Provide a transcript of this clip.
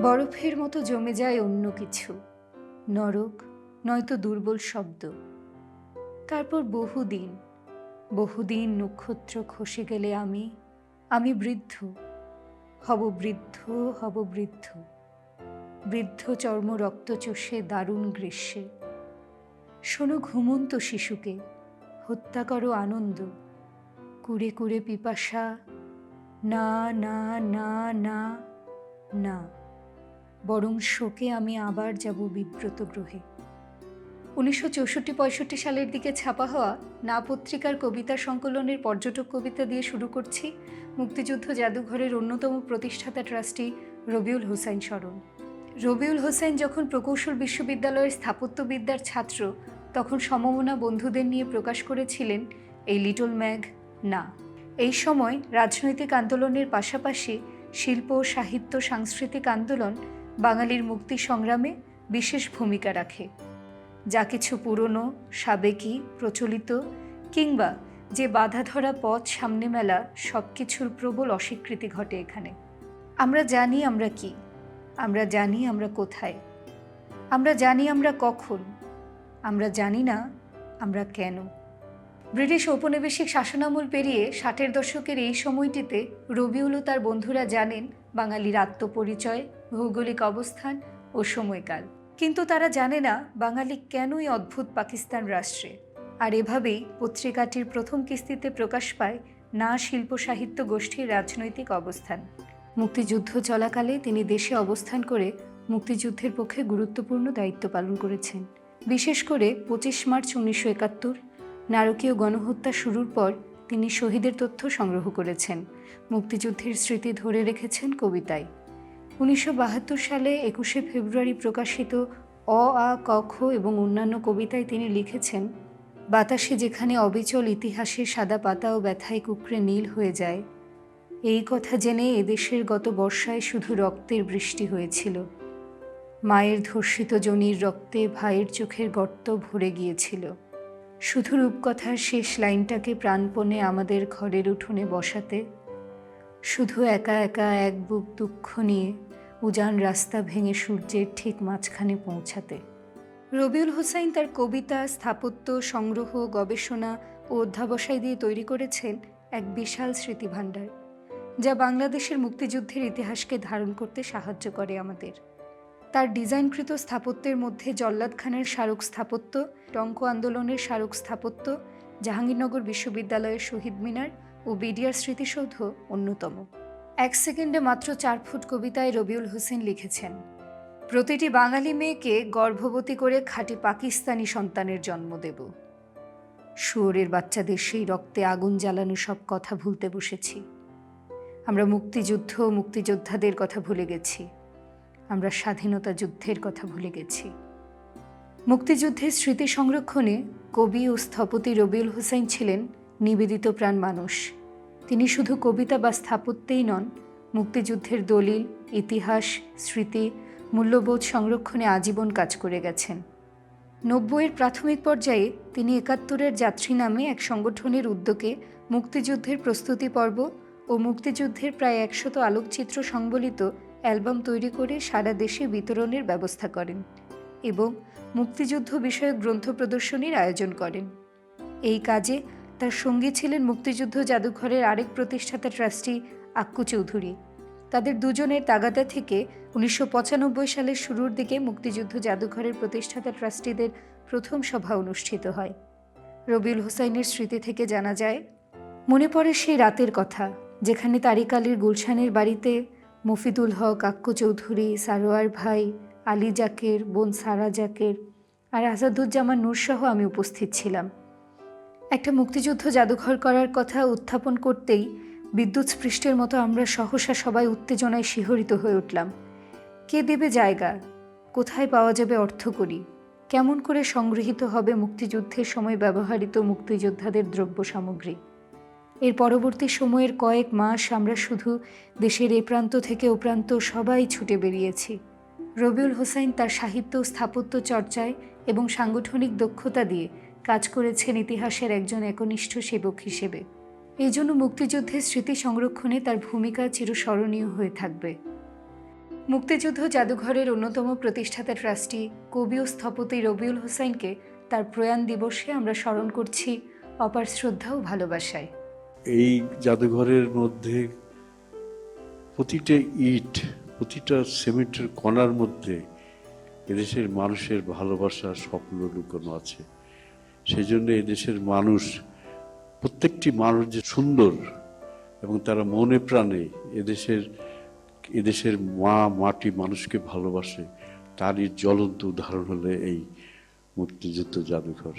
বরফের মতো জমে যায় অন্য কিছু, নরক নয়তো দুর্বল শব্দ। তারপর বহুদিন বহুদিন নক্ষত্র খসে গেলে আমি বৃদ্ধ হব, বৃদ্ধ হব, বৃদ্ধ বৃদ্ধ চর্ম রক্ত চষে দারুণ গ্রীষ্মে। শোনো ঘুমন্ত শিশুকে, হত্যা করো আনন্দ, কুড়ে কুড়ে পিপাসা, না না না না না, বরং শোকে আমি আবার যাব বিব্রত গ্রহে। 1964-65 সালের দিকে ছাপা হওয়া না পত্রিকার কবিতা সংকলনের পর্যটক কবিতা দিয়ে শুরু করছি মুক্তিযুদ্ধ জাদুঘরের অন্যতম প্রতিষ্ঠাতা ট্রাস্টি রবিউল হোসাইন স্মরণ। রবিউল হোসাইন যখন প্রকৌশল বিশ্ববিদ্যালয়ের স্থাপত্যবিদ্যার ছাত্র, তখন সমমনা বন্ধুদের নিয়ে প্রকাশ করেছিলেন এই লিটল ম্যাগ না। এই সময় রাজনৈতিক আন্দোলনের পাশাপাশি শিল্প, সাহিত্য, সাংস্কৃতিক আন্দোলন বাঙালির মুক্তি সংগ্রামে বিশেষ ভূমিকা রাখে। যা কিছু পুরনো, সাবেকি, প্রচলিত কিংবা যে বাধা ধরা পথ সামনে মেলা, সব কিছুর প্রবল অস্বীকৃতি ঘটে এখানে। আমরা জানি আমরা কি, আমরা জানি আমরা কোথায়, আমরা জানি আমরা কখন, আমরা জানি না আমরা কেন। ব্রিটিশ ঔপনিবেশিক শাসনামল পেরিয়ে 60-এর দশকের এই সময়টিতে রবিউল ও তার বন্ধুরা জানেন বাঙালির আত্মপরিচয়, ভৌগোলিক অবস্থান ও সময়কাল। কিন্তু তারা জানে না বাঙালি কেনই অদ্ভুত পাকিস্তান রাষ্ট্রে। আর এভাবেই পত্রিকাটির প্রথম কিস্তিতে প্রকাশ পায় না শিল্প সাহিত্য গোষ্ঠীর রাজনৈতিক অবস্থান। মুক্তিযুদ্ধ চলাকালে তিনি দেশে অবস্থান করে মুক্তিযুদ্ধের পক্ষে গুরুত্বপূর্ণ দায়িত্ব পালন করেছেন। বিশেষ করে 25 মার্চ 1971 নারকীয় গণহত্যা শুরুর পর তিনি শহীদের তথ্য সংগ্রহ করেছেন, মুক্তিযুদ্ধের স্মৃতি ধরে রেখেছেন কবিতায়। 1972 সালে 21শে ফেব্রুয়ারি প্রকাশিত অ আ ক খ এবং অন্যান্য কবিতায় তিনি লিখেছেন, বাতাসে যেখানে অবিচল ইতিহাসের সাদা পাতা ও ব্যথায় কুকড়ে নীল হয়ে যায়, এই কথা জেনে এদেশের গত বর্ষায় শুধু রক্তের বৃষ্টি হয়েছিল। মায়ের ধর্ষিত জনির রক্তে ভাইয়ের চোখের গর্ত ভরে গিয়েছিল। শুধু রূপকথার শেষ লাইনটাকে প্রাণপণে আমাদের ঘরের উঠোনে বসাতে, শুধু একা একা এক বুক দুঃখ নিয়ে উজান রাস্তা ভেঙে সূর্যের ঠিক মাঝখানে পৌঁছাতে। রবিউল হোসাইন তার কবিতা, স্থাপত্য, সংগ্রহ, গবেষণা ও অধ্যাবসায় দিয়ে তৈরি করেছেন এক বিশাল স্মৃতিভাণ্ডার, যা বাংলাদেশের মুক্তিযুদ্ধের ইতিহাসকে ধারণ করতে সাহায্য করে আমাদের। তার ডিজাইনকৃত স্থাপত্যের মধ্যে জল্লাদ খানের স্মারক স্থাপত্য, টঙ্ক আন্দোলনের স্মারক স্থাপত্য, জাহাঙ্গীরনগর বিশ্ববিদ্যালয়ের শহীদ মিনার ও বিডিআর স্মৃতিসৌধ অন্যতম। 1 সেকেন্ডে মাত্র 4 ফুট কবিতায় রবিউল হোসেন লিখেছেন, প্রতিটি বাঙালি মেয়েকে গর্ভবতী করে খাঁটি পাকিস্তানি সন্তানের জন্ম দেব। শুয়োরের বাচ্চাদের সেই রক্তে আগুন জ্বালানো সব কথা ভুলতে বসেছি। আমরা মুক্তিযুদ্ধ, মুক্তিযোদ্ধাদের কথা ভুলে গেছি। আমরা স্বাধীনতা যুদ্ধের কথা ভুলে গেছি। মুক্তিযুদ্ধের স্মৃতি সংরক্ষণে কবি ও স্থপতি রবিউল হোসাইন ছিলেন নিবেদিত প্রাণ মানুষ। তিনি শুধু কবিতা বা স্থাপত্যেই নন, মুক্তিযুদ্ধের দলিল, ইতিহাস, স্মৃতি, মূল্যবোধ সংরক্ষণে আজীবন কাজ করে গেছেন। 90-এর প্রাথমিক পর্যায়ে তিনি 71-এর যাত্রী নামে এক সংগঠনের উদ্যোগে মুক্তিযুদ্ধের প্রস্তুতি পর্ব ও মুক্তিযুদ্ধের প্রায় 100 আলোকচিত্র সংবলিত অ্যালবাম তৈরি করে সারা দেশে বিতরণের ব্যবস্থা করেন এবং মুক্তিযুদ্ধ বিষয়ক গ্রন্থ প্রদর্শনীর আয়োজন করেন। এই কাজে তার সঙ্গী ছিলেন মুক্তিযুদ্ধ জাদুঘরের আরেক প্রতিষ্ঠাতা ট্রাস্টি আক্কু চৌধুরী। তাদের দুজনের তাগাদা থেকে 1995 সালের শুরুর দিকে মুক্তিযুদ্ধ জাদুঘরের প্রতিষ্ঠাতা ট্রাস্টিদের প্রথম সভা অনুষ্ঠিত হয়। রবিউল হোসাইনের স্মৃতি থেকে জানা যায়, মনে পড়ে সেই রাতের কথা যেখানে তারিক আলীর গুলশানের বাড়িতে মফিদুল হক, আক্কু চৌধুরী, সারোয়ার ভাই, আলী জাকের, বোন সারা জাকের আর আসাদুজ্জামান নূরসহ আমি উপস্থিত ছিলাম। একটা মুক্তিযুদ্ধ জাদুঘর করার কথা উত্থাপন করতেই বিদ্যুৎ স্পৃষ্টের মতো আমরা সহসা সবাই উত্তেজনায় শিহরিত হয়ে উঠলাম। কে দেবে জায়গা? কোথায় পাওয়া যাবে অর্থকড়ি? কেমন করে সংগৃহীত হবে মুক্তিযুদ্ধের সময় ব্যবহৃত মুক্তিযোদ্ধাদের দ্রব্য সামগ্রী? এর পরবর্তী সময়ের কয়েক মাস আমরা শুধু দেশের এ প্রান্ত থেকে ও প্রান্ত সবাই ছুটে বেরিয়েছি। রবিউল হোসাইন তার সাহিত্য, স্থাপত্য চর্চায় এবং সাংগঠনিক দক্ষতা দিয়ে কাজ করেছেন ইতিহাসের একজন একনিষ্ঠ সেবক হিসেবে। এই জন্য মুক্তিযুদ্ধের স্মৃতি সংরক্ষণে তার ভূমিকা চিরস্মরণীয় হয়ে থাকবে। মুক্তিযুদ্ধ জাদুঘরের অন্যতম প্রতিষ্ঠাতা ট্রাস্টি কবি ও স্থপতি রবিউল হোসাইনকে তার প্রয়াণ দিবসে আমরা স্মরণ করছি অপার শ্রদ্ধা ও ভালোবাসায়। এই জাদুঘরের মধ্যে প্রতিটা ইট, প্রতিটা সিমেন্টের কণার মধ্যে এদেশের মানুষের ভালোবাসা, স্বপ্ন লুকানো আছে। সেই জন্য এদেশের মানুষ, প্রত্যেকটি মানুষ যে সুন্দর এবং তারা মনে প্রাণে এদেশের মা মাটি মানুষকে ভালোবাসে, তারই জ্বলন্ত উদাহরণ হলো এই মুক্তিযুদ্ধ জাদুঘর।